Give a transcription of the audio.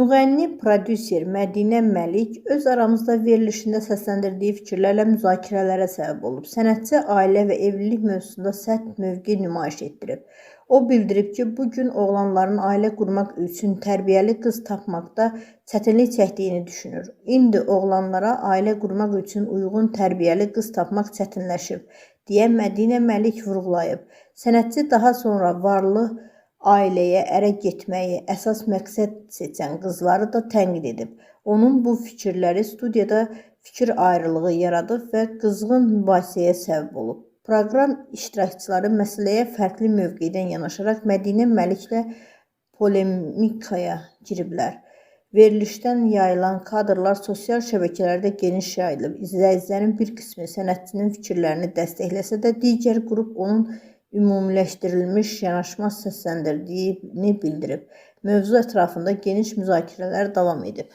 Müğənni, prodüser Mədinə Məlik öz aramızda verilişində səsləndirdiyi fikirlərlə müzakirələrə səbəb olub. Sənətçi ailə və evlilik mövzusunda sərt mövqe nümayiş etdirib. O bildirib ki, bu gün oğlanların ailə qurmaq üçün tərbiyəli qız tapmaqda çətinlik çəkdiyini düşünür. İndi oğlanlara ailə qurmaq üçün uyğun tərbiyəli qız tapmaq çətinləşib, deyə Mədinə Məlik vurğulayıb. Sənətçi daha sonra varlı ailəyə ərə getməyi əsas məqsəd seçən qızları da tənqid edib. Onun bu fikirləri studiyada fikir ayrılığı yaradıb və qızğın mübahisəyə səbəb olub. Proqram iştirakçıları məsələyə fərqli mövqedən yanaşaraq Mədinə Məliklə polemikaya giriblər. Verilişdən yayılan kadrlar sosial şəbəkələrdə geniş yayılıb. İzləyicilərin bir qismi sənətçinin fikirlərini dəstəkləsə də, digər qrup onun ümumiləşdirilmiş yanaşma səsləndirdiyini bildirib. Mövzu ətrafında geniş müzakirələr davam edib.